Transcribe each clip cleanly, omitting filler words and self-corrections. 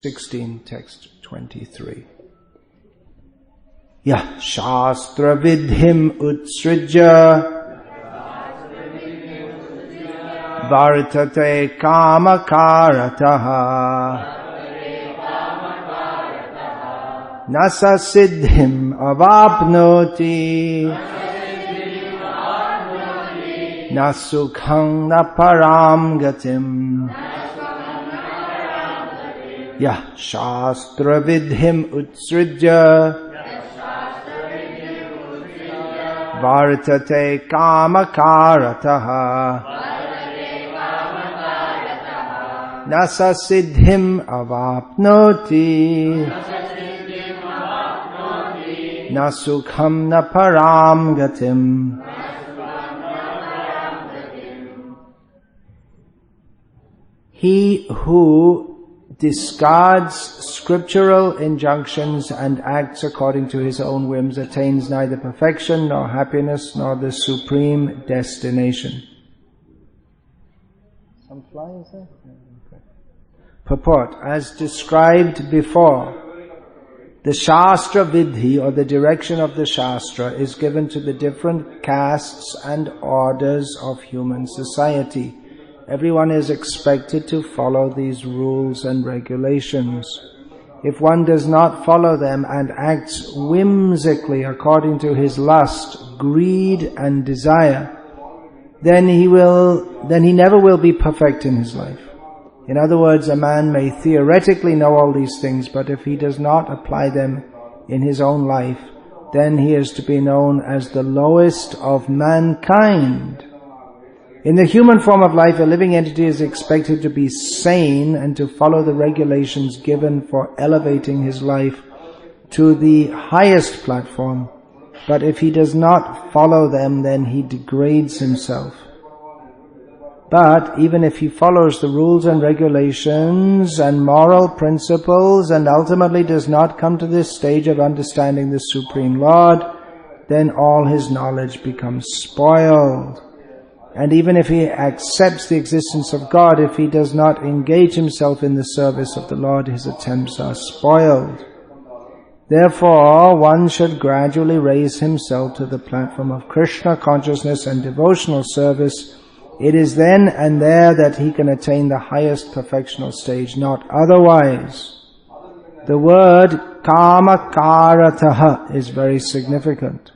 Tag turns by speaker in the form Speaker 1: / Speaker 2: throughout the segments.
Speaker 1: 16, text 23. Yah shastra vidhim utsrijya vartate kamakarataha nasa siddhim avapnoti nasukhang na param gatim. Yah shastra vidhim utsrijya vartate kamakarataha nasa siddhim avapnoti nasukham na param gatim. He who discards scriptural injunctions and acts according to his own whims attains neither perfection nor happiness nor the supreme destination. Some flies there? Okay. Purport. As described before, the Shastra Vidhi, or the direction of the Shastra, is given to the different castes and orders of human society. Everyone is expected to follow these rules and regulations. If one does not follow them and acts whimsically according to his lust, greed and desire, then he never will be perfect in his life. In other words, a man may theoretically know all these things, but if he does not apply them in his own life, then he is to be known as the lowest of mankind. In the human form of life, a living entity is expected to be sane and to follow the regulations given for elevating his life to the highest platform. But if he does not follow them, then he degrades himself. But even if he follows the rules and regulations and moral principles and ultimately does not come to this stage of understanding the Supreme Lord, then all his knowledge becomes spoiled. And even if he accepts the existence of God, if he does not engage himself in the service of the Lord, his attempts are spoiled. Therefore, one should gradually raise himself to the platform of Krishna consciousness and devotional service. It is then and there that he can attain the highest perfectional stage, not otherwise. The word kamakarataha is very significant.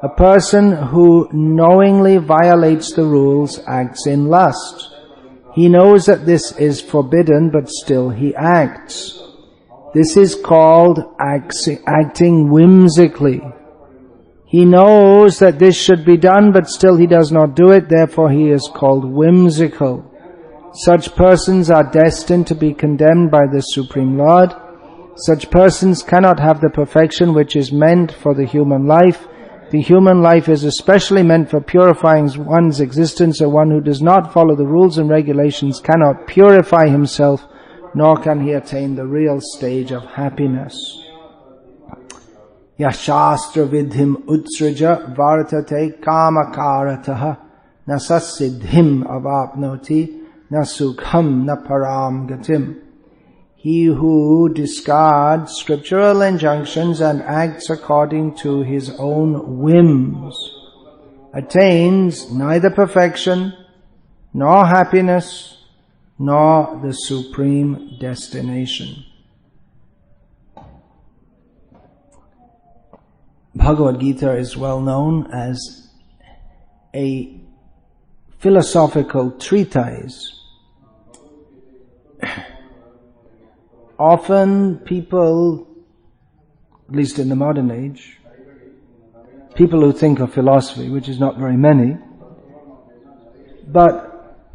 Speaker 1: A person who knowingly violates the rules acts in lust. He knows that this is forbidden, but still he acts. This is called acting whimsically. He knows that this should be done, but still he does not do it, therefore he is called whimsical. Such persons are destined to be condemned by the Supreme Lord. Such persons cannot have the perfection which is meant for the human life. The human life is especially meant for purifying one's existence, so one who does not follow the rules and regulations cannot purify himself, nor can he attain the real stage of happiness. Yashastra vidhim utsrija vartate kamakarataha nasasidhim avapnoti nasukham na param gatim. He who discards scriptural injunctions and acts according to his own whims attains neither perfection, nor happiness, nor the supreme destination. Bhagavad Gita is well known as a philosophical treatise. Often people, at least in the modern age, people who think of philosophy, which is not very many, but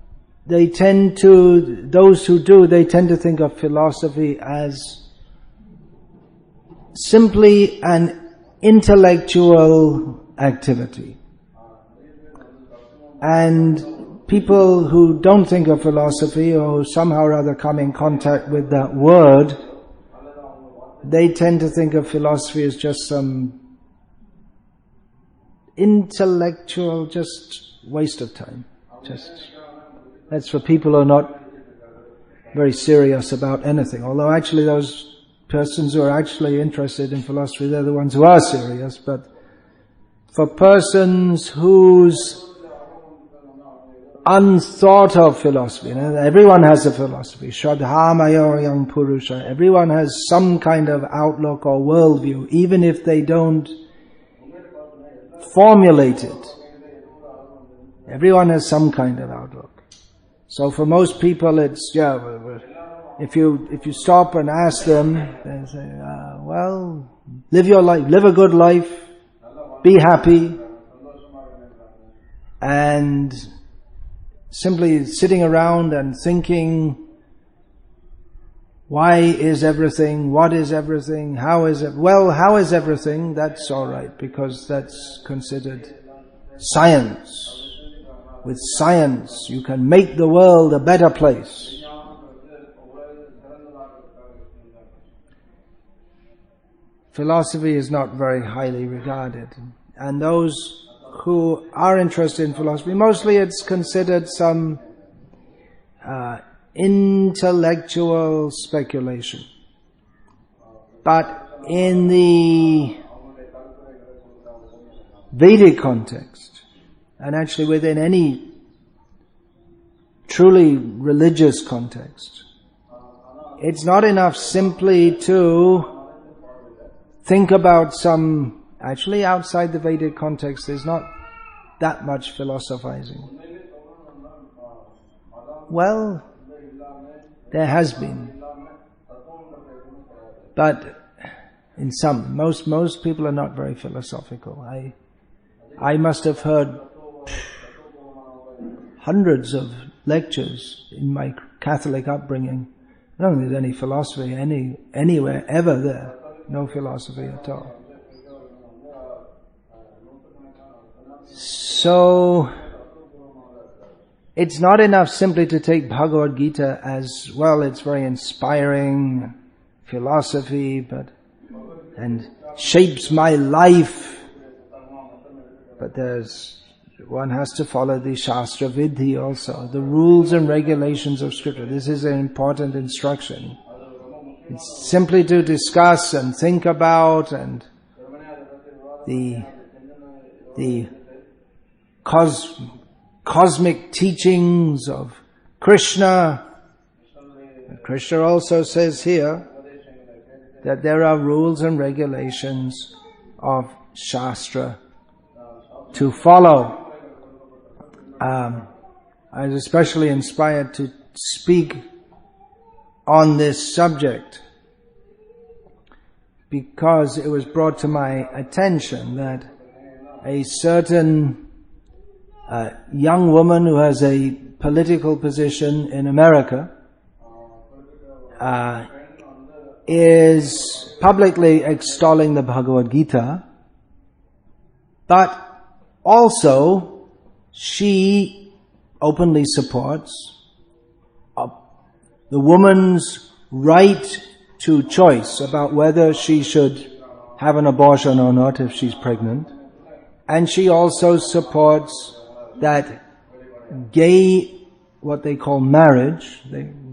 Speaker 1: they tend to, those who do, they tend to think of philosophy as simply an intellectual activity. And people who don't think of philosophy or who somehow or other come in contact with that word, they tend to think of philosophy as just some intellectual, just waste of time. That's for people who are not very serious about anything. Although actually those persons who are actually interested in philosophy, they're the ones who are serious. But for persons whose unthought of philosophy, everyone has a philosophy. Shraddha yang purusha. Everyone has some kind of outlook or worldview, even if they don't formulate it. Everyone has some kind of outlook. So for most people, it's if you stop and ask them, they say, "Well, live your life, live a good life, be happy," and simply sitting around and thinking, why is everything, what is everything, how is it? Well, how is everything? That's alright, because that's considered science. With science, you can make the world a better place. Philosophy is not very highly regarded. And those who are interested in philosophy, mostly it's considered some intellectual speculation. But in the Vedic context, and actually within any truly religious context, it's not enough simply to think about some. Actually, outside the Vedic context, there's not that much philosophizing. Well, there has been. But in some, most people are not very philosophical. I must have heard hundreds of lectures in my Catholic upbringing. I don't think there's any philosophy anywhere ever there. No philosophy at all. So, it's not enough simply to take Bhagavad Gita as, well, it's very inspiring philosophy, and shapes my life. But one has to follow the Shastra Vidhi also, the rules and regulations of Scripture. This is an important instruction. It's simply to discuss and think about, and the cosmic teachings of Krishna. And Krishna also says here that there are rules and regulations of Shastra to follow. I was especially inspired to speak on this subject because it was brought to my attention that a certain young woman who has a political position in America is publicly extolling the Bhagavad Gita, but also she openly supports the woman's right to choice about whether she should have an abortion or not if she's pregnant. And she also supports that what they call marriage,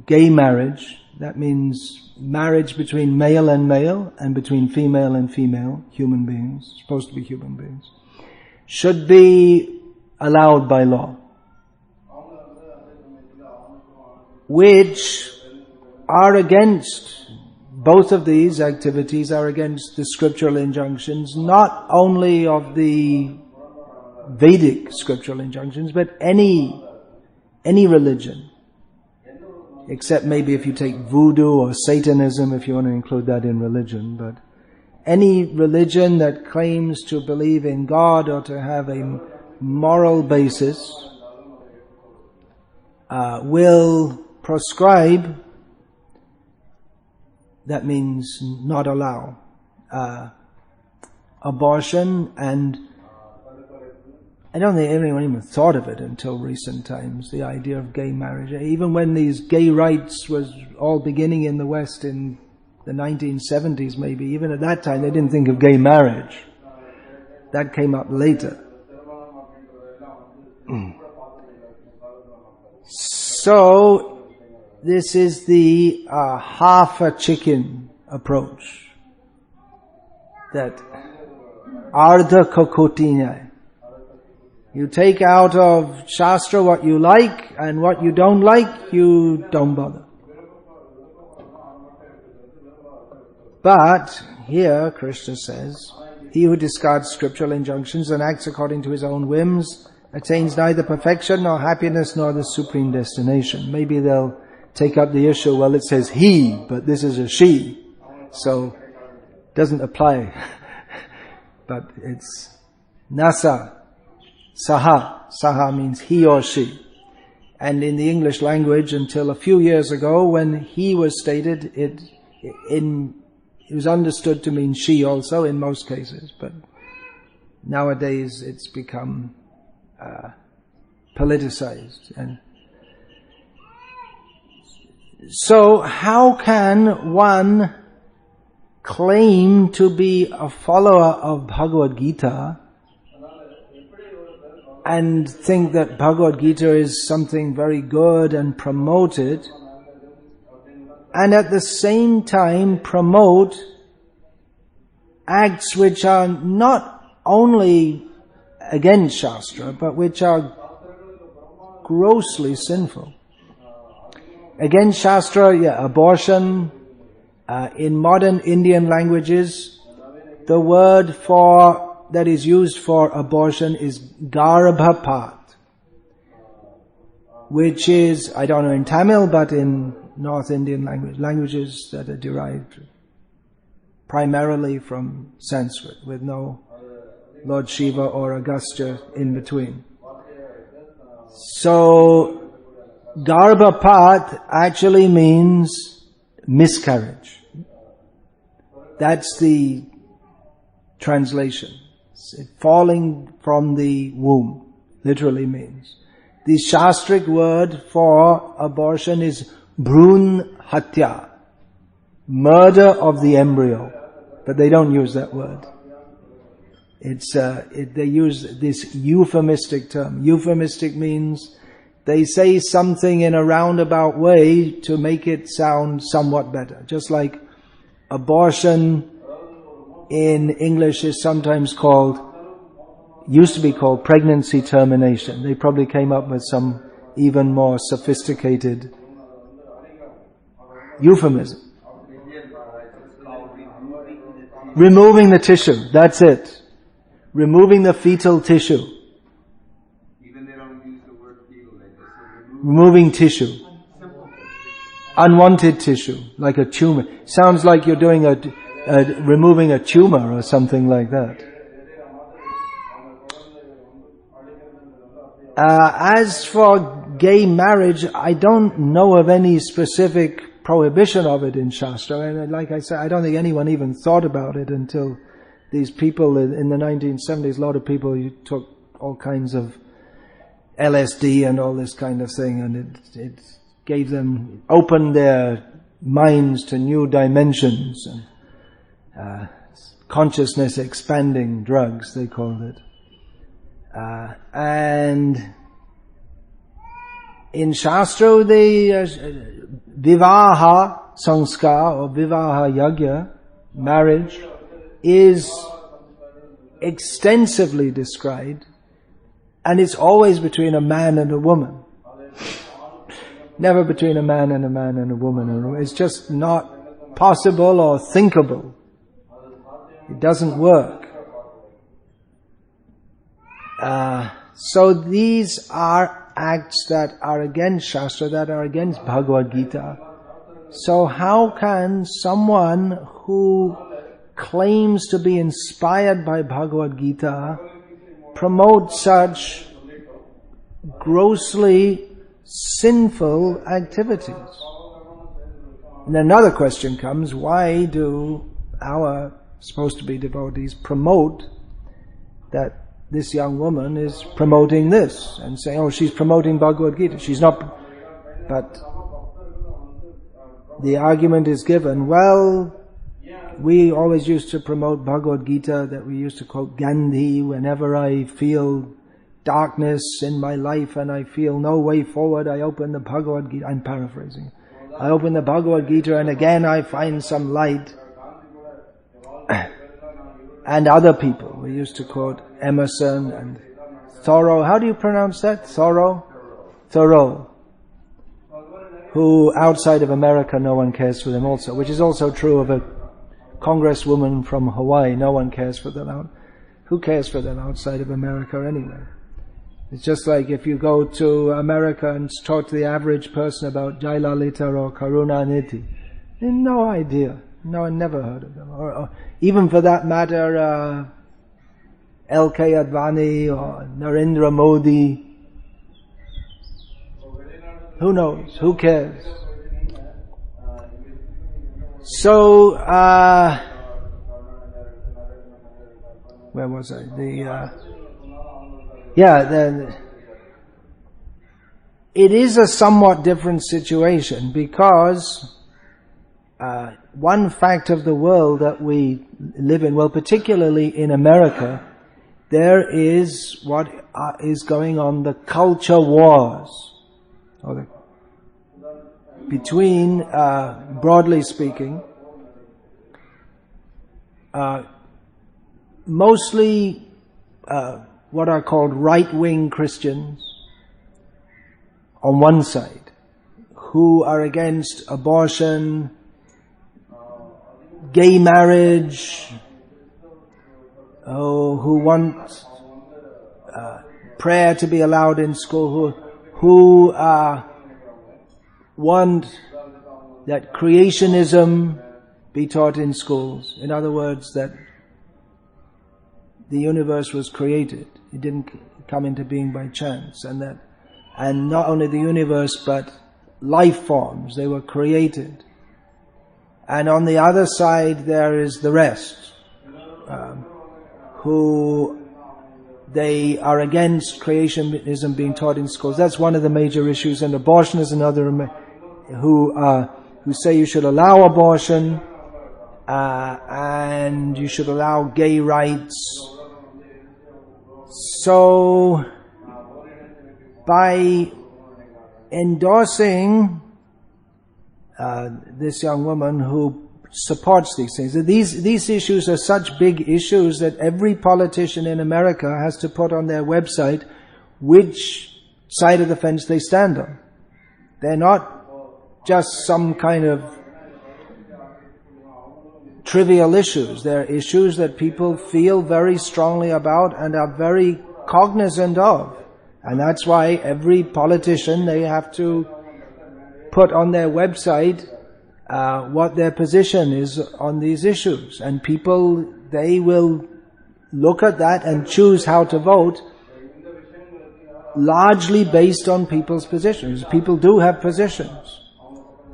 Speaker 1: gay marriage, that means marriage between male and between female and female human beings, supposed to be human beings, should be allowed by law. Which are against, both of these activities are against the scriptural injunctions, not only of the Vedic scriptural injunctions, but any religion, except maybe if you take voodoo or Satanism, if you want to include that in religion. But any religion that claims to believe in God or to have a moral basis will proscribe, that means not allow, abortion. And I don't think anyone even thought of it until recent times, the idea of gay marriage. Even when these gay rights was all beginning in the West in the 1970s maybe, even at that time they didn't think of gay marriage. That came up later. So, this is the half a chicken approach. That ardha kokotina. You take out of Shastra what you like, and what you don't like, you don't bother. But here Krishna says, he who discards scriptural injunctions and acts according to his own whims attains neither perfection nor happiness nor the supreme destination. Maybe they'll take up the issue, well, it says he, but this is a she, so it doesn't apply. But it's nasa, saha. Saha means he or she. And in the English language, until a few years ago, when he was stated, it was understood to mean she also in most cases. But nowadays it's become politicized. And so how can one claim to be a follower of Bhagavad Gita and think that Bhagavad Gita is something very good and promote it, and at the same time promote acts which are not only against Shastra, but which are grossly sinful? Against Shastra, abortion. In modern Indian languages, the word that is used for abortion is garbhapat, which is, I don't know in Tamil, but in North Indian languages that are derived primarily from Sanskrit, with no Lord Shiva or Agastya in between. So, garbhapat actually means miscarriage. That's the translation. Falling from the womb, literally means. The Shastric word for abortion is bhrun hatya, murder of the embryo. But they don't use that word. They use this euphemistic term. Euphemistic means they say something in a roundabout way to make it sound somewhat better. Just like abortion in English is sometimes used to be called pregnancy termination. They probably came up with some even more sophisticated euphemism. Removing the tissue, that's it. Removing the fetal tissue.
Speaker 2: Even they don't use the word fetal, they just
Speaker 1: removing tissue. Unwanted tissue, like a tumor. Sounds like you're doing removing a tumor or something like that. As for gay marriage, I don't know of any specific prohibition of it in Shastra. And like I said, I don't think anyone even thought about it until these people in the 1970s. A lot of people took all kinds of LSD and all this kind of thing, and it gave them, opened their minds to new dimensions, and consciousness expanding drugs, they called it. And in Shastra, the vivaha sanskar or vivaha yagya, marriage, is extensively described, and it's always between a man and a woman. Never between a man and a man and a woman. It's just not possible or thinkable. It doesn't work. So these are acts that are against Shastra, that are against Bhagavad Gita. So how can someone who claims to be inspired by Bhagavad Gita promote such grossly sinful activities? And another question comes, why do our supposed to be devotees promote that this young woman is promoting this and saying, oh, she's promoting Bhagavad Gita. She's not, but the argument is given, well, we always used to promote Bhagavad Gita, that we used to quote Gandhi whenever I feel darkness in my life and I feel no way forward, I open the Bhagavad Gita. I'm paraphrasing. I open the Bhagavad Gita and again I find some light. And other people, we used to quote Emerson and Thoreau. How do you pronounce that? Thoreau? Thoreau. Who outside of America no one cares for them also, which is also true of a congresswoman from Hawaii. No one cares for them who cares for them outside of America anyway? It's just like if you go to America and talk to the average person about Jayalalitha or Karunanidhi, they have no idea. No, I never heard of them. Or even for that matter, L.K. Advani or Narendra Modi. Who knows? Who cares? So, where was I? It is a somewhat different situation because one fact of the world that we live in, well, particularly in America, there is what is going on, the culture wars. Between, broadly speaking, mostly what are called right-wing Christians on one side, who are against abortion, gay marriage, who want prayer to be allowed in school, who want that creationism be taught in schools. In other words, that the universe was created. It didn't come into being by chance. And not only the universe, but life forms, they were created. And on the other side, there is the rest, who they are against creationism being taught in schools. That's one of the major issues, and abortion is another. Who say you should allow abortion, and you should allow gay rights. So, by endorsing this young woman who supports these things, these issues are such big issues that every politician in America has to put on their website which side of the fence they stand on. They're not just some kind of trivial issues. They're issues that people feel very strongly about and are very cognizant of. And that's why every politician, they have to put on their website what their position is on these issues. And people, they will look at that and choose how to vote largely based on people's positions. People do have positions.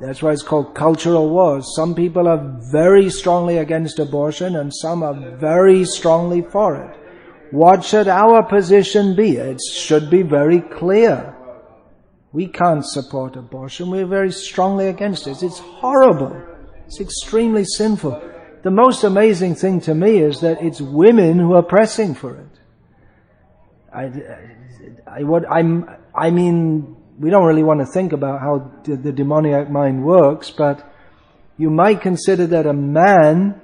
Speaker 1: That's why it's called cultural wars. Some people are very strongly against abortion and some are very strongly for it. What should our position be? It should be very clear. We can't support abortion. We're very strongly against it. It's horrible. It's extremely sinful. The most amazing thing to me is that it's women who are pressing for it. I mean, we don't really want to think about how the demoniac mind works, but you might consider that a man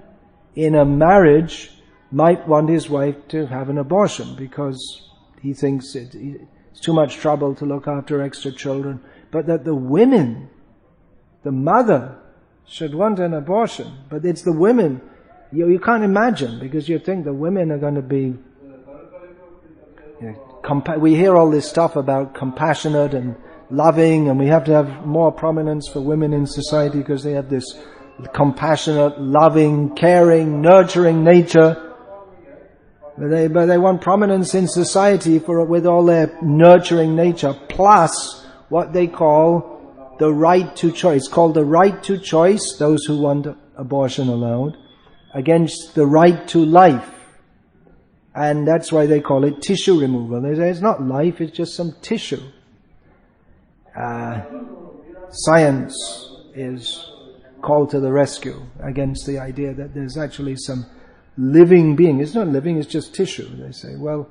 Speaker 1: in a marriage might want his wife to have an abortion because he thinks it's too much trouble to look after extra children, but that the women, the mother, should want an abortion. But it's the women, you can't imagine, because you think the women are going to be, we hear all this stuff about compassionate and loving, and we have to have more prominence for women in society because they have this compassionate, loving, caring, nurturing nature. But they want prominence in society with all their nurturing nature, plus what they call the right to choice. It's called the right to choice, those who want abortion allowed, against the right to life. And that's why they call it tissue removal. They say it's not life, it's just some tissue. Science is called to the rescue against the idea that there's actually some living being. It's not living, it's just tissue. They say, well,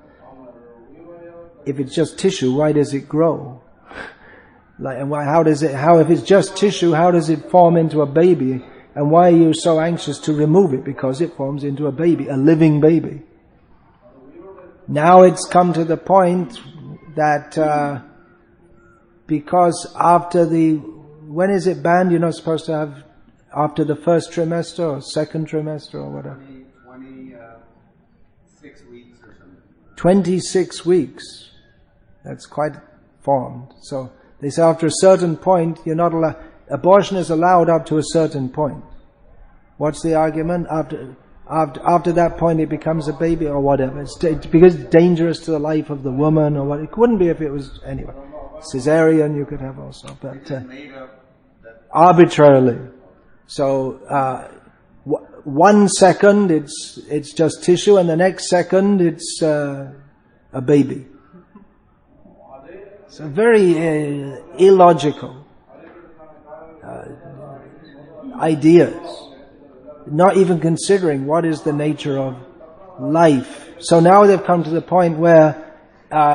Speaker 1: if it's just tissue, why does it grow? Like, and if it's just tissue, how does it form into a baby? And why are you so anxious to remove it? Because it forms into a baby, a living baby. Now it's come to the point that because when is it banned? You're not supposed to have after the first trimester or second trimester or whatever.
Speaker 2: 26 weeks or something.
Speaker 1: 26 weeks. That's quite formed. So they say after a certain point, you're not allowed. Abortion is allowed up to a certain point. What's the argument? After that point, it becomes a baby or whatever. It's because it's dangerous to the life of the woman or what. It wouldn't be if it was anyway. Cesarean you could have also, but arbitrarily. So 1 second it's just tissue, and the next second it's a baby. So very illogical ideas. Not even considering what is the nature of life. So now they've come to the point where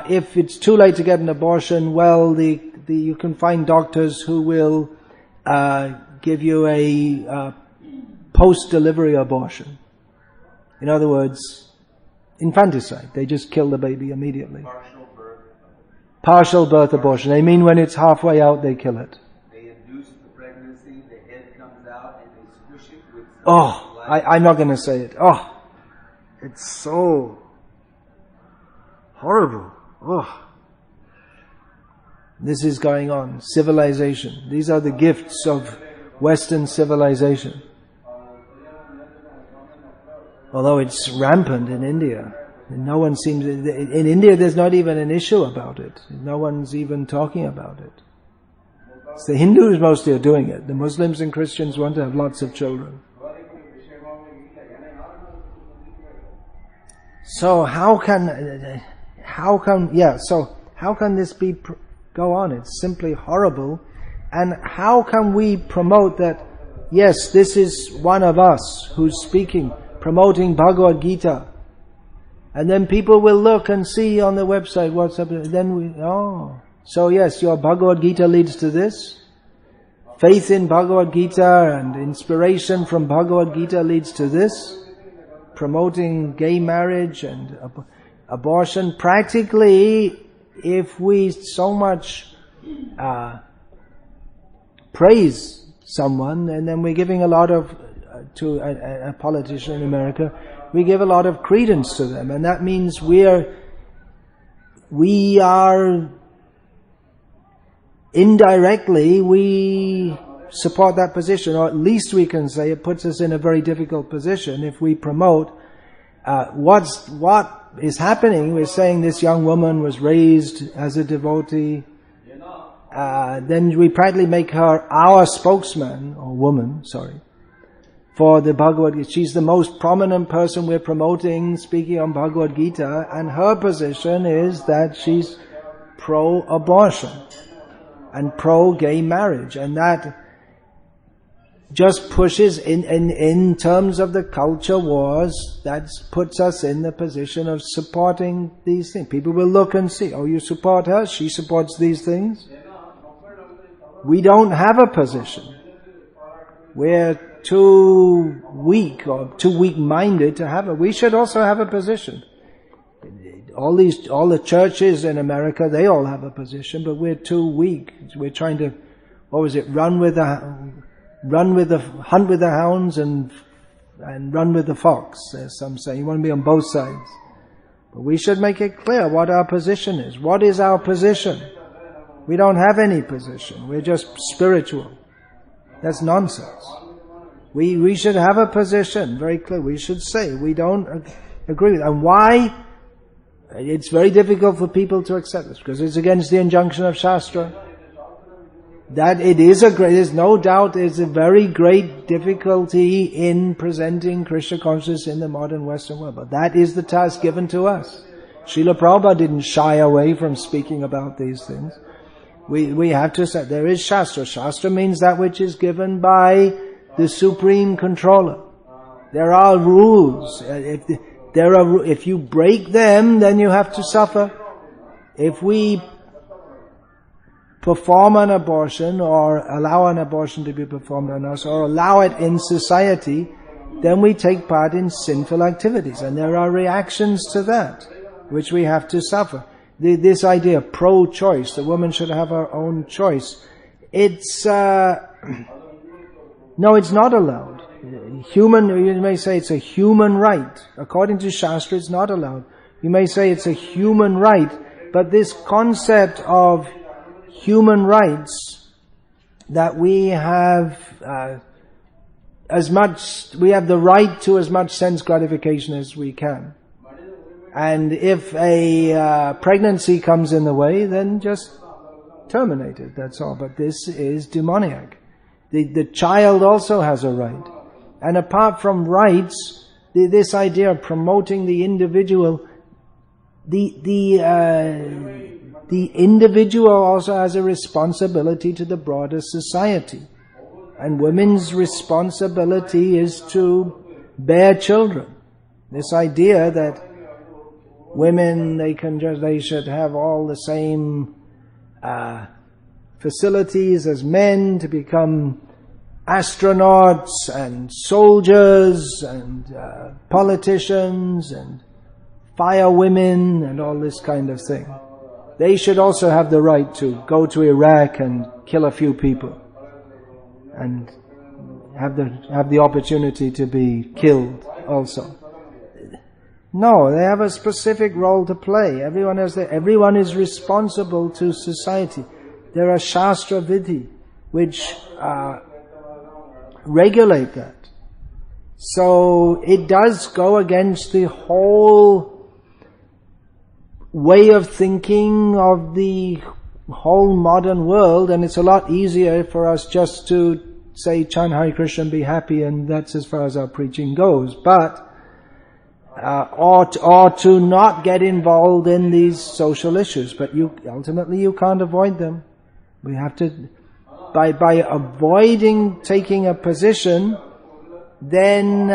Speaker 1: if it's too late to get an abortion, well, you can find doctors who will give you a post-delivery abortion. In other words, infanticide. They just kill the baby immediately. Partial birth abortion. They mean when it's halfway out, they kill it.
Speaker 2: They induce the pregnancy, the head comes out, and they squish it with...
Speaker 1: I'm not going to say it. It's so horrible. This is going on. Civilization. These are the gifts of Western civilization. Although it's rampant in India. No one seems... In India there's not even an issue about it. No one's even talking about it. It's the Hindus mostly are doing it. The Muslims and Christians want to have lots of children. So how can this go on? It's simply horrible. And how can we promote that, yes, this is one of us who's speaking, promoting Bhagavad Gita. And then people will look and see on the website what's up. Then so yes, your Bhagavad Gita leads to this. Faith in Bhagavad Gita and inspiration from Bhagavad Gita leads to this. Promoting gay marriage and abortion. Practically, if we so much praise someone, and then we're giving a lot of, to a politician in America, we give a lot of credence to them, and that means we are indirectly, we support that position, or at least we can say it puts us in a very difficult position if we promote what is happening. We're saying this young woman was raised as a devotee, then we practically make her our spokesman, or woman, for the Bhagavad Gita. She's the most prominent person we're promoting speaking on Bhagavad Gita, and her position is that she's pro-abortion and pro-gay marriage, and that just pushes in terms of the culture wars, that puts us in the position of supporting these things. People will look and see, you support her, she supports these things. We don't have a position. We're too weak or too weak-minded to have it. We should also have a position. All the churches in America, they all have a position, but we're too weak. We're trying to, hunt with the hounds and run with the fox, as some say. You want to be on both sides. But we should make it clear what our position is. What is our position? We don't have any position. We're just spiritual. That's nonsense. We should have a position, very clear. We should say we don't agree with it. And why? It's very difficult for people to accept this, because it's against the injunction of Shastra. That it is there's no doubt there's a very great difficulty in presenting Krishna consciousness in the modern Western world. But that is the task given to us. Srila Prabhupada didn't shy away from speaking about these things. We have to say, there is Shastra. Shastra means that which is given by the Supreme Controller. There are rules. If you break them, then you have to suffer. If we perform an abortion or allow an abortion to be performed on us or allow it in society, then we take part in sinful activities. And there are reactions to that, which we have to suffer. This idea, pro-choice, the woman should have her own choice. It's, no, it's not allowed. You may say it's a human right. According to Shastra, it's not allowed. You may say it's a human right, but this concept of human rights, that we have we have the right to as much sense gratification as we can. And if a pregnancy comes in the way, then just terminate it, that's all. But this is demoniac. The child also has a right. And apart from rights, this idea of promoting the individual, the individual also has a responsibility to the broader society. And women's responsibility is to bear children. This idea that women, they should have all the same facilities as men to become astronauts and soldiers and politicians and firewomen and all this kind of thing. They should also have the right to go to Iraq and kill a few people and have the opportunity to be killed also. No, they have a specific role to play. Everyone is responsible to society. There are Shastra Vidhi which regulate that. So it does go against the whole way of thinking of the whole modern world, and it's a lot easier for us just to say chant Hare Krishna and be happy, and that's as far as our preaching goes. But or to not get involved in these social issues. But ultimately you can't avoid them. We have to, by avoiding taking a position, then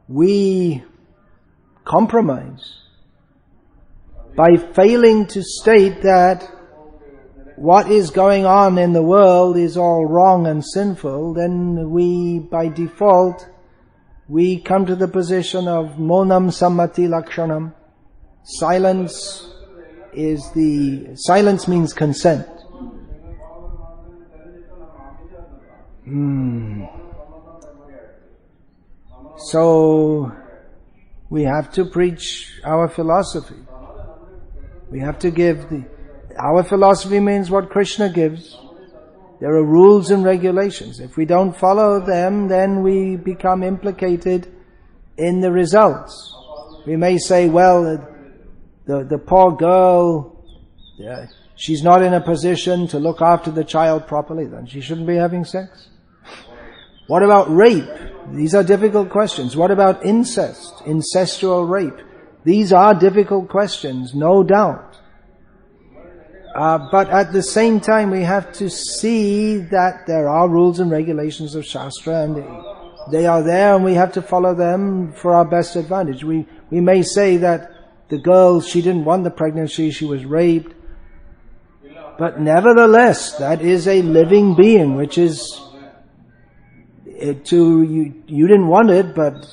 Speaker 1: we compromise. By failing to state that what is going on in the world is all wrong and sinful, then we, by default, we come to the position of monam sammati lakshanam. Silence means consent. So we have to preach our philosophy. We have to give our philosophy means what Krishna gives. There are rules and regulations. If we don't follow them, then we become implicated in the results. We may say, well, the poor girl, she's not in a position to look after the child properly, then she shouldn't be having sex. What about rape? These are difficult questions. What about incest, incestual rape? These are difficult questions, no doubt. But at the same time, we have to see that there are rules and regulations of Shastra, and they are there, and we have to follow them for our best advantage. We may say that the girl, she didn't want the pregnancy, she was raped, but nevertheless, that is a living being, which is you didn't want it, but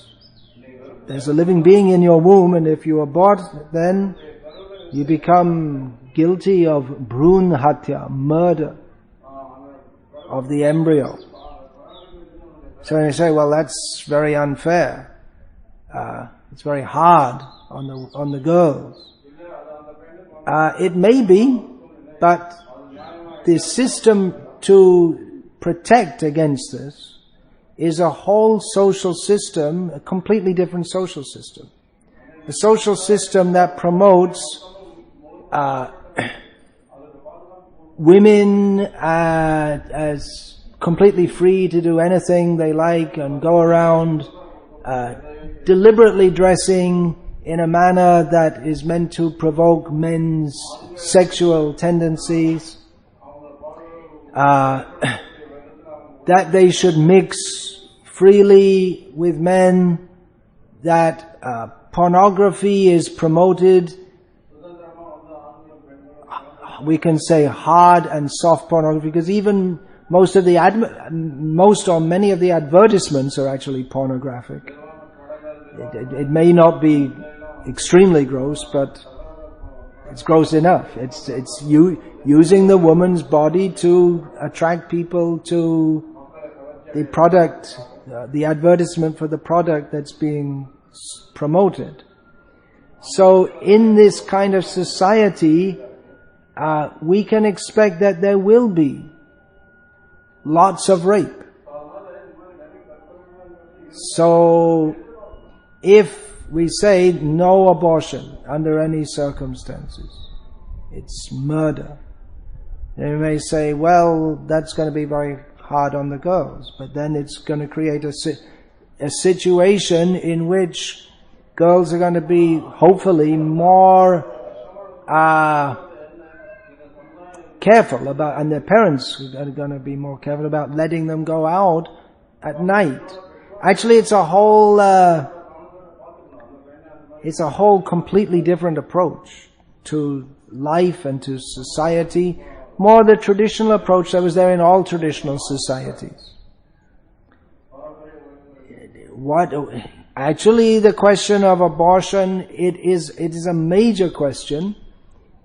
Speaker 1: there's a living being in your womb, and if you abort, then you become guilty of bhrun hatya, murder of the embryo. So you say, well, that's very unfair. It's very hard on the girls. It may be, but the system to protect against this is a whole social system, a completely different social system. A social system that promotes women as completely free to do anything they like and go around deliberately dressing in a manner that is meant to provoke men's sexual tendencies, that they should mix freely with men, that pornography is promoted we can say hard and soft pornography, because even most or many of the advertisements are actually pornographic. It may not be extremely gross, but it's gross enough. It's using the woman's body to attract people to the product, the advertisement for the product that's being promoted. So in this kind of society, we can expect that there will be lots of rape. So if we say no abortion under any circumstances, it's murder, they may say, well, that's going to be very hard on the girls, but then it's going to create a situation in which girls are going to be hopefully more careful about, and their parents are going to be more careful about letting them go out at night. Actually, it's a whole completely different approach to life and to society, more the traditional approach that was there in all traditional societies. Actually, the question of abortion, it is a major question,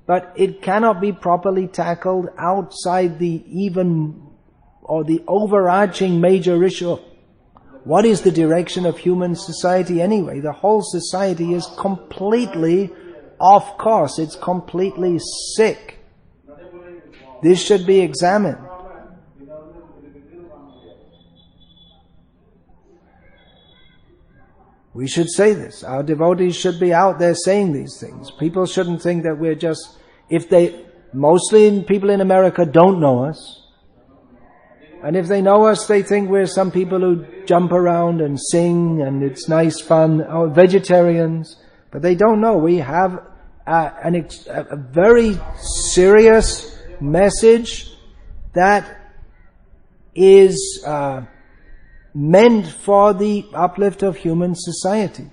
Speaker 1: but it cannot be properly tackled outside the overarching major issue. What is the direction of human society anyway? The whole society is completely off course. It's completely sick. This should be examined. We should say this. Our devotees should be out there saying these things. People shouldn't think that we're just, mostly people in America don't know us. And if they know us, they think we're some people who jump around and sing and it's nice fun, or vegetarians. But they don't know. We have a very serious message that is meant for the uplift of human society.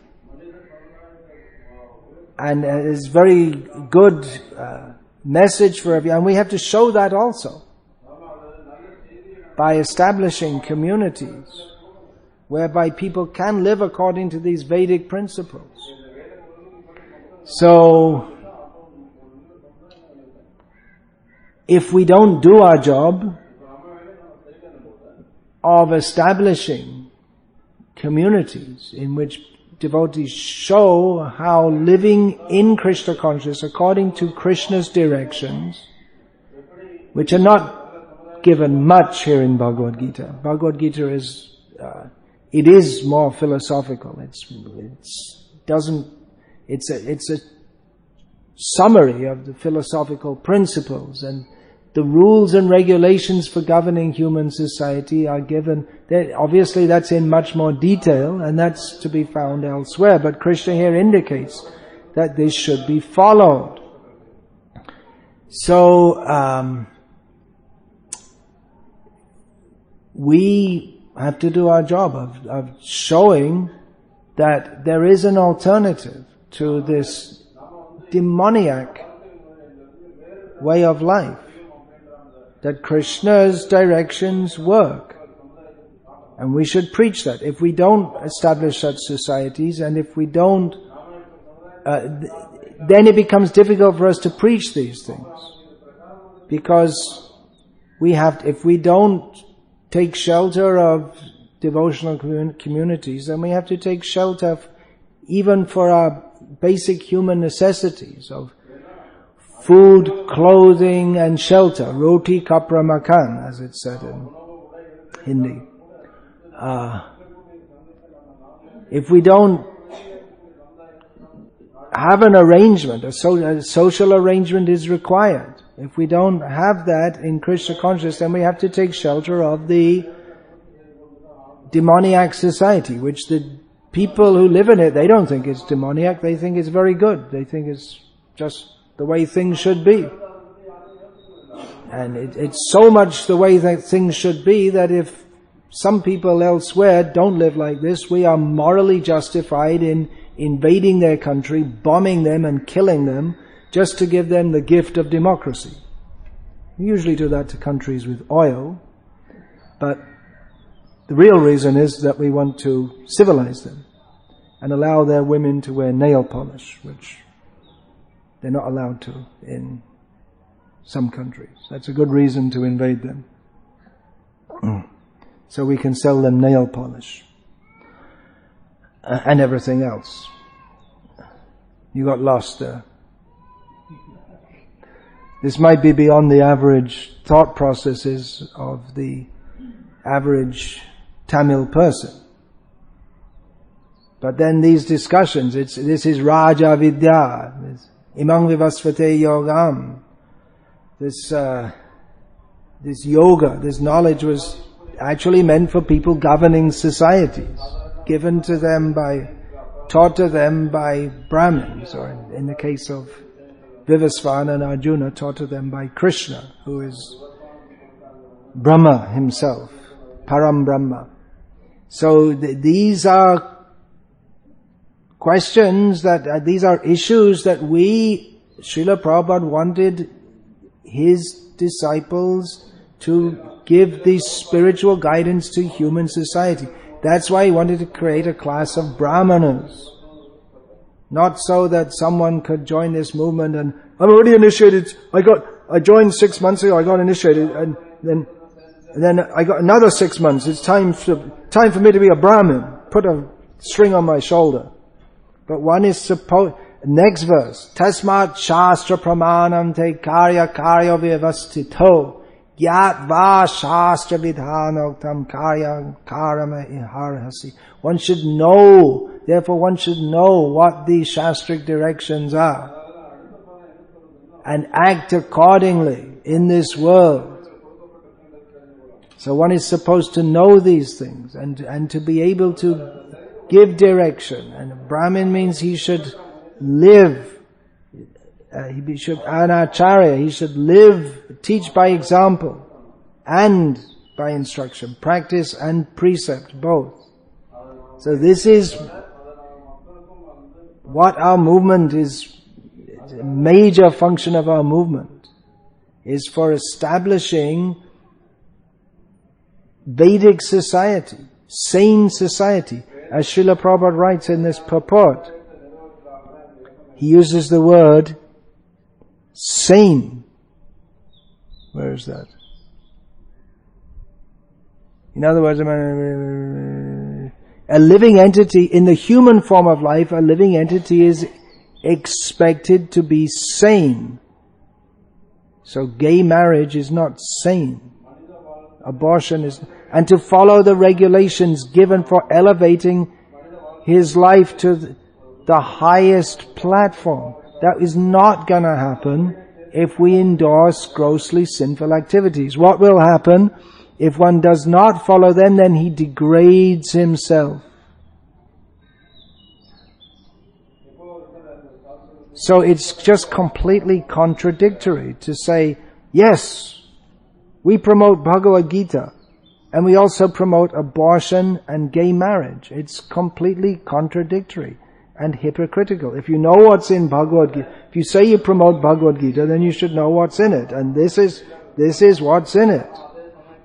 Speaker 1: And it's very good message for everyone. And we have to show that also by establishing communities whereby people can live according to these Vedic principles. So, if we don't do our job of establishing communities in which devotees show how living in Krishna consciousness according to Krishna's directions, which are not given much here in Bhagavad Gita. Bhagavad Gita is more philosophical. It's a summary of the philosophical principles, and the rules and regulations for governing human society are given. Obviously that's in much more detail, and that's to be found elsewhere, but Krishna here indicates that this should be followed. So, we have to do our job of showing that there is an alternative to this demoniac way of life, that Krishna's directions work. And we should preach that. If we don't establish such societies, and if we don't, then it becomes difficult for us to preach these things. Because if we don't take shelter of devotional communities, then we have to take shelter even for our basic human necessities of food, clothing and shelter. Roti kapra makan, as it's said in Hindi. If we don't have an arrangement, a social arrangement is required. If we don't have that in Krishna consciousness, then we have to take shelter of the demoniac society, which the people who live in it, they don't think it's demoniac, they think it's very good. They think it's just the way things should be. And it's so much the way that things should be that if some people elsewhere don't live like this, we are morally justified in invading their country, bombing them and killing them, just to give them the gift of democracy. We usually do that to countries with oil, but the real reason is that we want to civilize them and allow their women to wear nail polish, which they're not allowed to in some countries. That's a good reason to invade them. So we can sell them nail polish and everything else. You got lost there. This might be beyond the average thought processes of the average Tamil person. But then these discussions, this is Raja Vidya, Imang Vivasvate Yogam. This yoga, this knowledge was actually meant for people governing societies, given to them taught to them by Brahmins, or in the case of Vivasvana and Arjuna, taught to them by Krishna, who is Brahma himself, Param Brahma. So these are questions these are issues that Srila Prabhupada wanted his disciples to give this spiritual guidance to human society. That's why he wanted to create a class of Brahmanas. Not so that someone could join this movement and, I'm already initiated, I joined 6 months ago, I got initiated, and then I got another 6 months, it's time for me to be a Brahmin, put a string on my shoulder. But one is supposed, next verse, Tasmat Shastra Pramanam Te Karya Vyavastito Gyatva Shastra Vidhanoktam Karya Karama Iharhasi. One should know, therefore one should know what these shastric directions are and act accordingly in this world. So one is supposed to know these things and to be able to give direction. And Brahmin means he should live. He should anacharya. He should live, teach by example and by instruction, practice and precept both. So this is what our movement is. A major function of our movement is for establishing Vedic society, sane society. As Srila Prabhupada writes in this purport, he uses the word sane. Where is that? In other words, a living entity, in the human form of life, a living entity is expected to be sane. So gay marriage is not sane. Abortion is, and to follow the regulations given for elevating his life to the highest platform. That is not going to happen if we endorse grossly sinful activities. What will happen if one does not follow them? Then he degrades himself. So it's just completely contradictory to say, yes, we promote Bhagavad Gita, and we also promote abortion and gay marriage. It's completely contradictory and hypocritical. If you know what's in Bhagavad Gita, if you say you promote Bhagavad Gita, then you should know what's in it. And this is what's in it.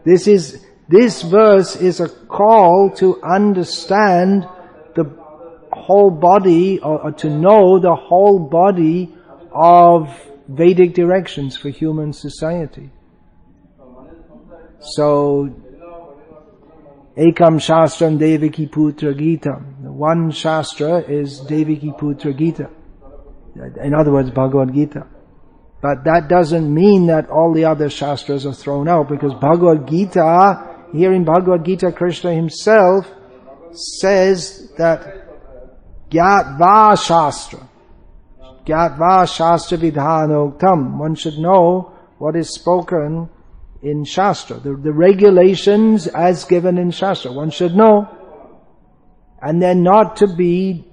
Speaker 1: This verse is a call to understand the whole body, or to know the whole body of Vedic directions for human society. So, Ekam Shastram Devaki Putra Gitam. One Shastra is Devaki Putra Gita. In other words, Bhagavad Gita. But that doesn't mean that all the other Shastras are thrown out, because Bhagavad Gita, here in Bhagavad Gita, Krishna himself says that Gyatva Shastra Vidhanoktam. One should know what is spoken in Shastra. The regulations as given in Shastra. One should know. And then not to be,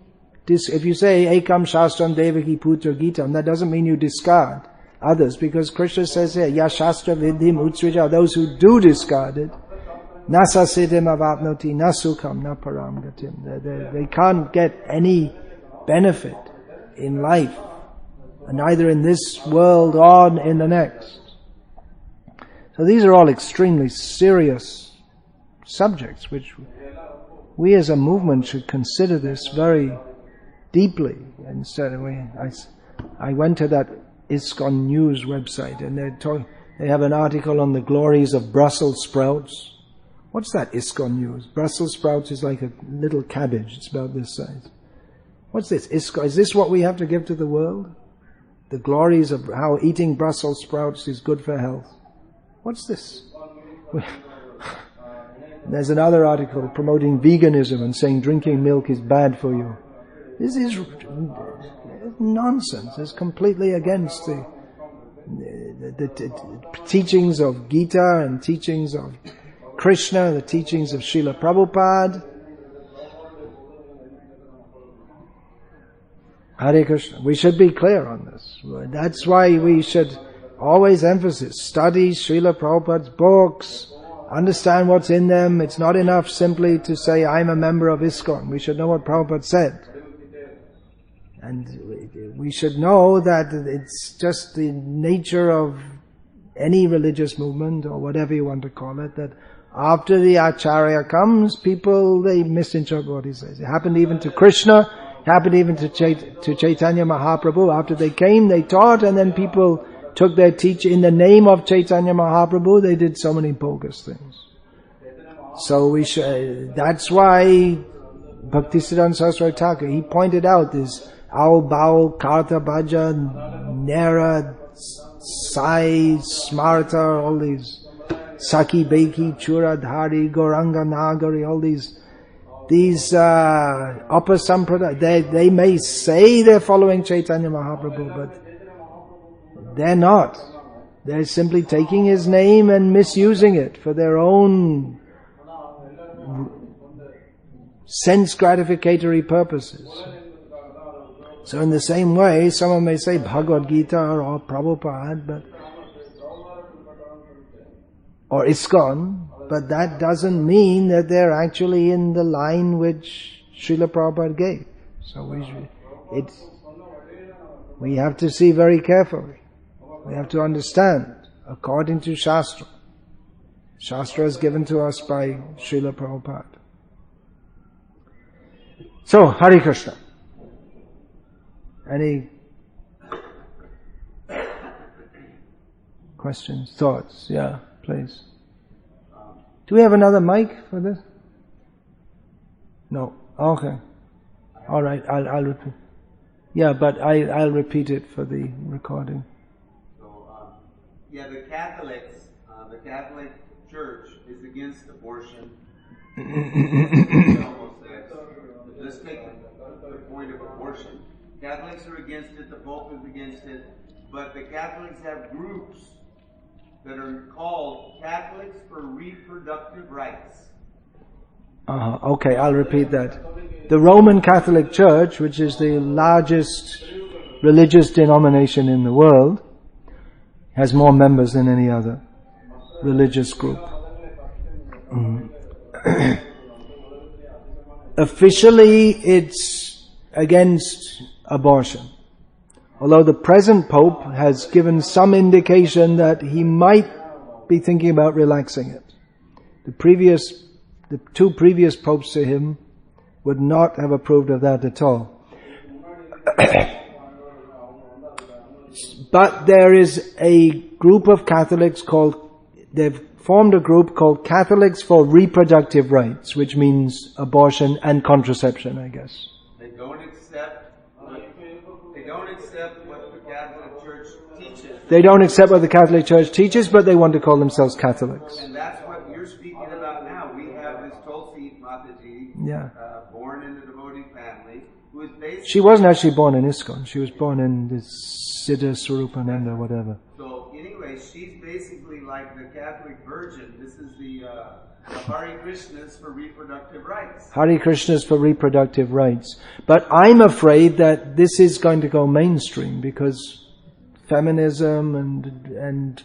Speaker 1: if you say Ekam Shastram Devaki Putra Gitam, that doesn't mean you discard others, because Krishna says here, Ya Shastra Vidhim Utsrija, those who do discard it, Nasa Siddhim Avapnoti, Nasukam, Na Param Gatim. They can't get any benefit in life, neither in this world or in the next. So these are all extremely serious subjects, which we as a movement should consider this very deeply. Instead, I went to that ISKCON News website, and they have an article on the glories of Brussels sprouts. What's that ISKCON News? Brussels sprouts is like a little cabbage. It's about this size. What's this? ISKCON? Is this what we have to give to the world? The glories of how eating Brussels sprouts is good for health. What's this? There's another article promoting veganism and saying drinking milk is bad for you. This is nonsense. It's completely against the teachings of Gita and teachings of Krishna, the teachings of Srila Prabhupada. Hare Krishna. We should be clear on this. That's why we should always emphasize, study Srila Prabhupada's books, understand what's in them. It's not enough simply to say, I'm a member of ISKCON. We should know what Prabhupada said. And we should know that it's just the nature of any religious movement, or whatever you want to call it, that after the Acharya comes, people, they misinterpret what he says. It happened even to Krishna, it happened even to Chaitanya Mahaprabhu. After they came, they taught, and then people took their teaching in the name of Chaitanya Mahaprabhu. They did so many bogus things. So we should, that's why Bhaktisiddhanta Saraswati Thakur, he pointed out this Ao Bao, Karta Bhaja, Nera, Sai, Smarta, all these Saki Beki, Churadhari, Goranga Nagari, all these upper sampradaya, they may say they're following Chaitanya Mahaprabhu, but they're not. They're simply taking his name and misusing it for their own sense gratificatory purposes. So in the same way, someone may say Bhagavad Gita or Prabhupada, or ISKCON, but that doesn't mean that they're actually in the line which Srila Prabhupada gave. So we have to see very carefully. We have to understand, according to Shastra. Shastra is given to us by Srila Prabhupada. So, Hare Krishna. Any questions, thoughts? Yeah, please. Do we have another mic for this? No. Okay. All right. I'll repeat. Yeah, but I'll repeat it for the recording.
Speaker 2: So, the Catholic Church is against abortion. Let's take the point of abortion. Catholics are against it, the Pope is against it, but the Catholics have groups that are called Catholics for Reproductive Rights.
Speaker 1: Okay, I'll repeat that. The Roman Catholic Church, which is the largest religious denomination in the world, has more members than any other religious group. Officially, it's against abortion. Although the present Pope has given some indication that he might be thinking about relaxing it. The two previous popes to him would not have approved of that at all. But there is a group of Catholics they've formed a group called Catholics for Reproductive Rights, which means abortion and contraception, I guess.
Speaker 2: They don't accept what the Catholic Church teaches.
Speaker 1: They don't accept what the Catholic Church teaches, but they want to call themselves Catholics.
Speaker 2: And that's what you're speaking about now. We have this Tulsi Mataji, born in a devotee family, who is basically...
Speaker 1: She wasn't actually born in ISKCON. She was born in this Siddha Swarupananda, whatever.
Speaker 2: So anyway, she's basically like the Catholic Virgin. This is the Hare Krishnas for reproductive rights.
Speaker 1: Hare Krishnas for reproductive rights. But I'm afraid that this is going to go mainstream because feminism and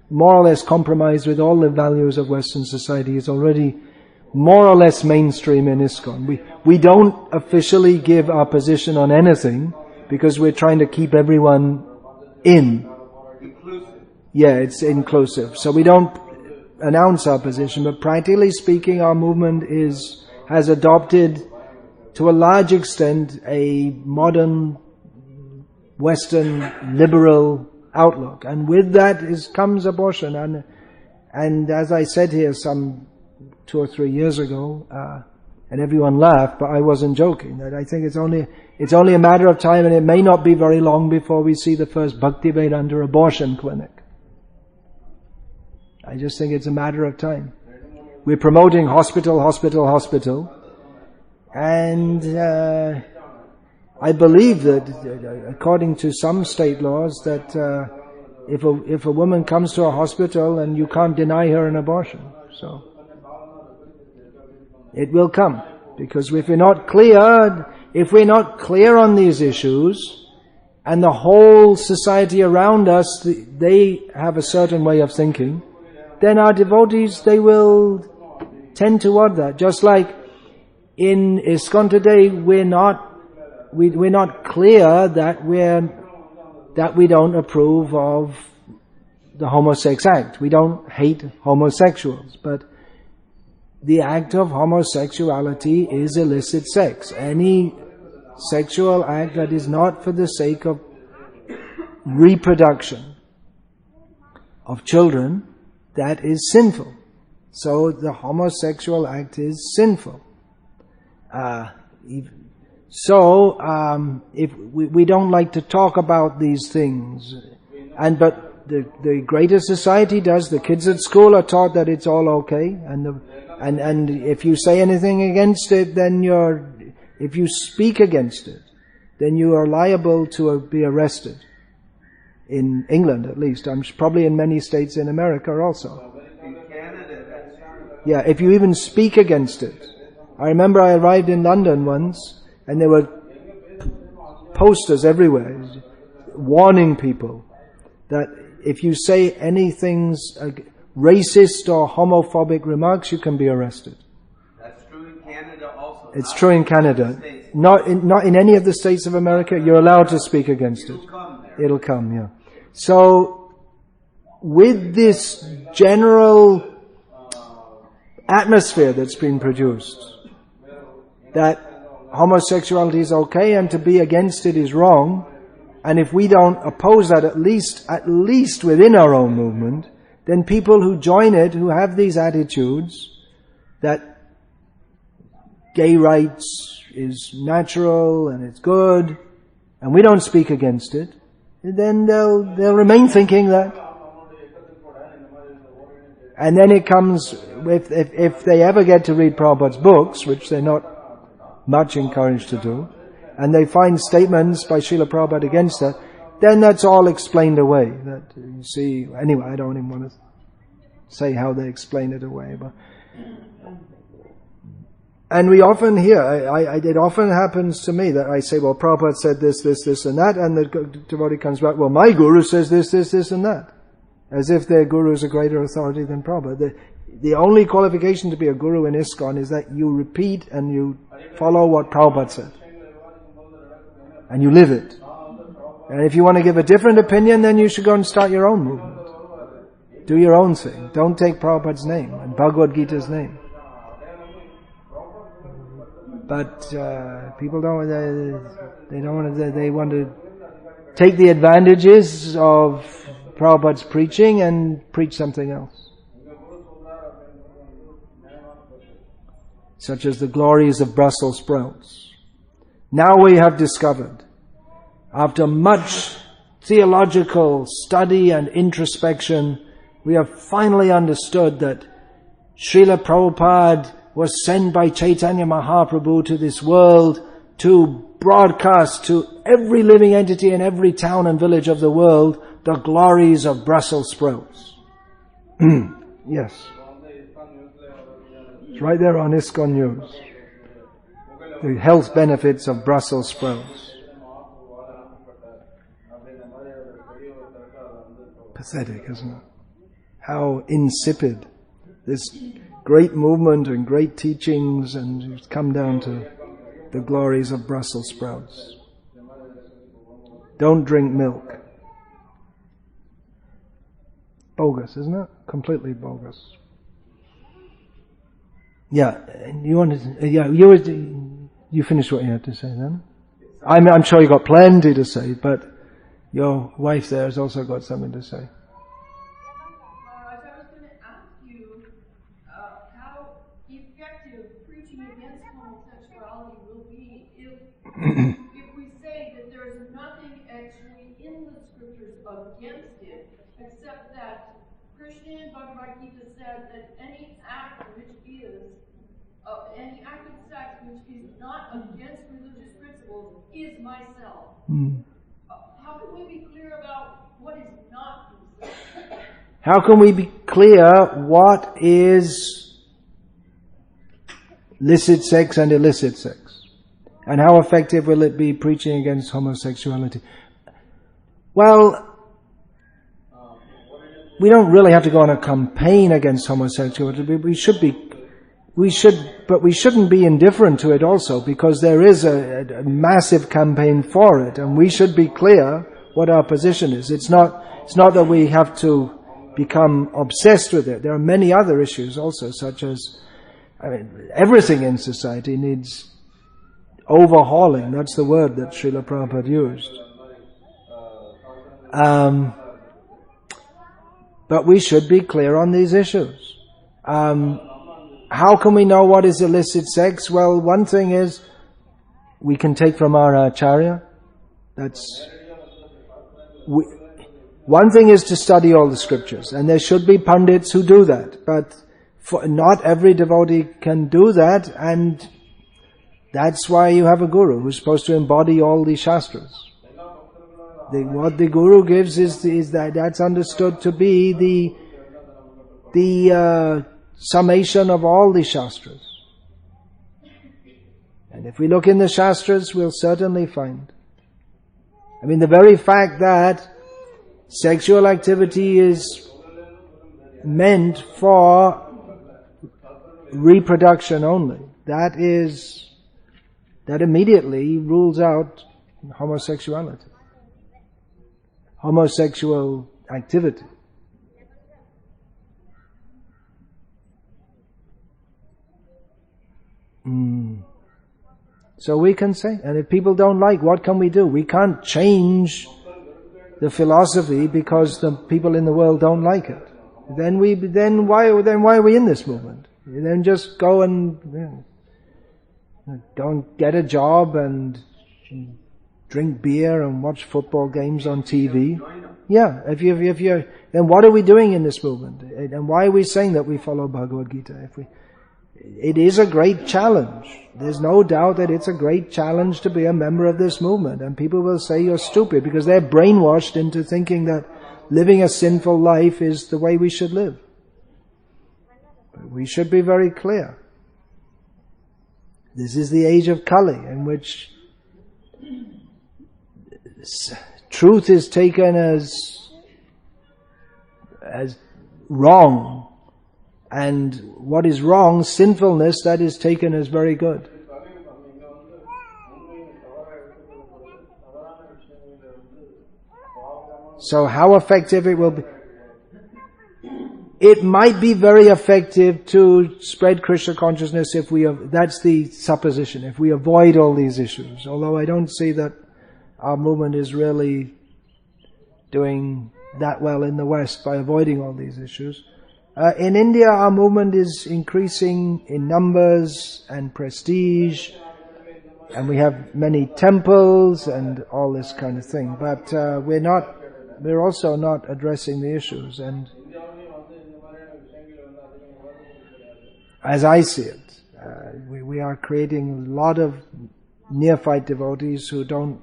Speaker 1: more or less compromise with all the values of Western society is already more or less mainstream in ISKCON. We don't officially give our position on anything because we're trying to keep everyone in.
Speaker 2: Inclusive.
Speaker 1: Yeah, it's inclusive. So we don't announce our position, but practically speaking, our movement has adopted, to a large extent, a modern, Western, liberal outlook. And with that comes abortion. And as I said here some 2 or 3 years ago, and everyone laughed, but I wasn't joking, that I think it's only a matter of time, and it may not be very long before we see the first Bhaktivedanta abortion clinic. I just think it's a matter of time. We're promoting hospital, hospital, hospital, and I believe that, according to some state laws, that if a woman comes to a hospital and you can't deny her an abortion, so it will come, because if we're not clear on these issues, and the whole society around us, they have a certain way of thinking, then our devotees, they will tend toward that. Just like in ISKCON today, we're not clear that we don't approve of the Homosex Act. We don't hate homosexuals, but the act of homosexuality is illicit sex. Any sexual act that is not for the sake of reproduction of children, that is sinful. So the homosexual act is sinful. If we don't like to talk about these things, but the greater society does. The kids at school are taught that it's all okay, and if you say anything against it, then if you speak against it, then you are liable to be arrested. In England, at least. I'm probably in many states in America also.
Speaker 2: In Canada, that's true.
Speaker 1: Yeah, if you even speak against it. I remember I arrived in London once, and there were posters everywhere warning people that if you say anything racist or homophobic remarks, you can be arrested.
Speaker 2: That's true in Canada also.
Speaker 1: It's true in Canada. Not in any of the states of America. You're allowed to speak against it. It'll come, yeah. So, with this general atmosphere that's been produced, that homosexuality is okay and to be against it is wrong, and if we don't oppose that at least within our own movement, then people who join it, who have these attitudes that gay rights is natural and it's good, and we don't speak against it, then they'll remain thinking that. And then it comes, if they ever get to read Prabhupada's books, which they're not much encouraged to do, and they find statements by Srila Prabhupada against that, then that's all explained away. That you see, anyway, I don't even want to say how they explain it away, but. And we often hear, it often happens to me that I say, well, Prabhupada said this, this, this, and that, and the devotee comes back, well, my guru says this, this, this, and that. As if their guru is a greater authority than Prabhupada. The only qualification to be a guru in ISKCON is that you repeat and you follow what Prabhupada said. And you live it. And if you want to give a different opinion, then you should go and start your own movement. Do your own thing. Don't take Prabhupada's name and Bhagavad Gita's name. But people don't. They don't want to. They want to take the advantages of Prabhupada's preaching and preach something else, such as the glories of Brussels sprouts. Now we have discovered, after much theological study and introspection, we have finally understood that Srila Prabhupada was sent by Chaitanya Mahaprabhu to this world to broadcast to every living entity in every town and village of the world the glories of Brussels sprouts. Yes. It's right there on ISKCON News. The health benefits of Brussels sprouts. Pathetic, isn't it? How insipid this great movement and great teachings, and it's come down to the glories of Brussels sprouts. Don't drink milk. bogus, isn't it? Completely bogus. Yeah, you wanted. You finished what you had to say then. I'm sure you got plenty to say, but your wife there has also got something to say.
Speaker 3: I was going to ask you how effective preaching against homosexuality will be if we say that there is nothing actually in the scriptures against it, except that Krishna Bhagavad Gita said that any act of sex which is not against religious principles is myself. How can we be clear about what is not considered?
Speaker 1: How can we be clear what is licit sex and illicit sex? And how effective will it be preaching against homosexuality? Well, we don't really have to go on a campaign against homosexuality. But we shouldn't be indifferent to it also, because there is a massive campaign for it, and we should be clear what our position is. It's not that we have to become obsessed with it. There are many other issues also, such as, everything in society needs overhauling. That's the word that Srila Prabhupada used. But we should be clear on these issues. How can we know what is illicit sex? Well, one thing is, we can take from our acharya. One thing is to study all the scriptures, and there should be pundits who do that. But not every devotee can do that, and that's why you have a guru who's supposed to embody all the shastras. What the guru gives is that's understood to be the summation of all the shastras. And if we look in the shastras, we'll certainly find. The very fact that sexual activity is meant for reproduction only, that immediately rules out homosexuality, homosexual activity. So we can say, and if people don't like, what can we do? We can't change the philosophy because the people in the world don't like it. Then why are we in this movement? Then just go and don't get a job and drink beer and watch football games on TV. Yeah, then what are we doing in this movement? And why are we saying that we follow Bhagavad Gita? It is a great challenge. There's no doubt that it's a great challenge to be a member of this movement. And people will say you're stupid because they're brainwashed into thinking that living a sinful life is the way we should live. But we should be very clear. This is the age of Kali, in which truth is taken as wrong, and what is wrong, sinfulness, that is taken as very good. So how effective it will be? It might be very effective to spread Krishna consciousness that's the supposition, if we avoid all these issues. Although I don't see that our movement is really doing that well in the West by avoiding all these issues. In India, our movement is increasing in numbers and prestige, and we have many temples and all this kind of thing. But we're also not addressing the issues. And as I see it, we are creating a lot of neophyte devotees who don't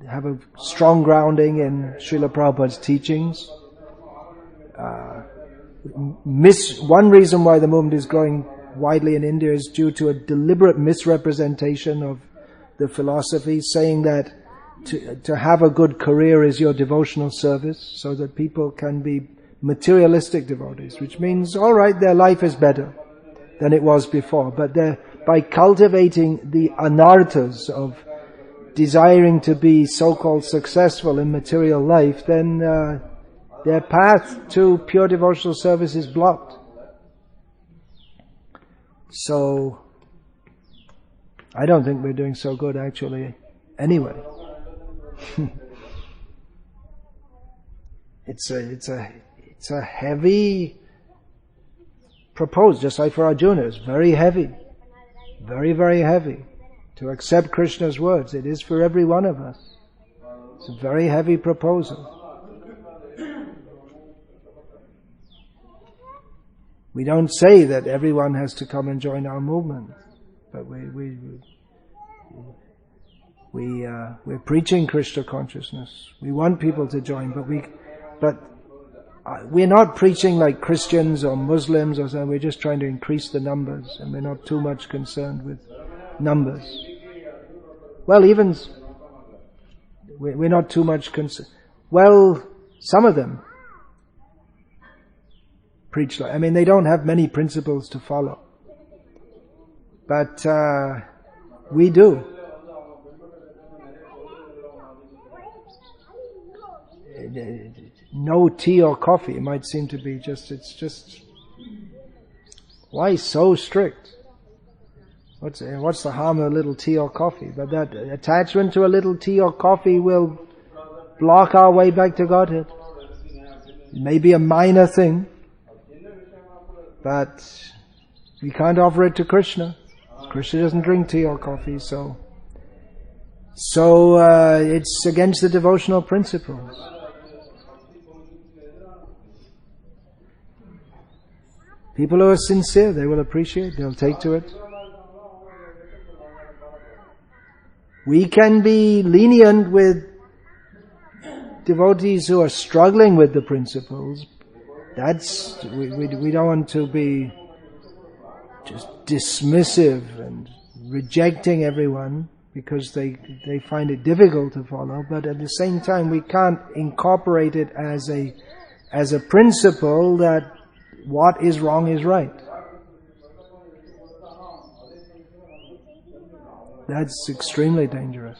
Speaker 1: have a strong grounding in Srila Prabhupada's teachings. One reason why the movement is growing widely in India is due to a deliberate misrepresentation of the philosophy, saying that to have a good career is your devotional service, so that people can be materialistic devotees, which means, all right, their life is better than it was before, but by cultivating the anarthas of desiring to be so-called successful in material life, then Their path to pure devotional service is blocked. So, I don't think we're doing so good actually anyway. It's a heavy proposal, just like for Arjuna. It's very heavy. Very, very heavy. To accept Krishna's words. It is for every one of us. It's a very heavy proposal. We don't say that everyone has to come and join our movement, but we're preaching Krishna consciousness. We want people to join, but we're not preaching like Christians or Muslims or something. We're just trying to increase the numbers, and we're not too much concerned with numbers. Well, even we're not too much concerned. Well, some of them preach like, they don't have many principles to follow, but we do. No tea or coffee. It might seem to be it's just, why so strict? What's the harm of a little tea or coffee? But that attachment to a little tea or coffee will block our way back to Godhead. It may be a minor thing, but we can't offer it to Krishna. Krishna doesn't drink tea or coffee, so it's against the devotional principles. People who are sincere, they will appreciate, they'll take to it. We can be lenient with devotees who are struggling with the principles. We don't want to be just dismissive and rejecting everyone because they find it difficult to follow, but at the same time we can't incorporate it as a principle that what is wrong is right. That's extremely dangerous.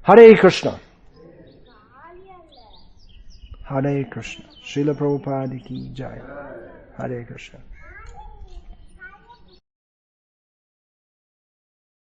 Speaker 1: Hare Krishna. Hare Krishna. Srila Prabhupada ki jai. Hare Krishna.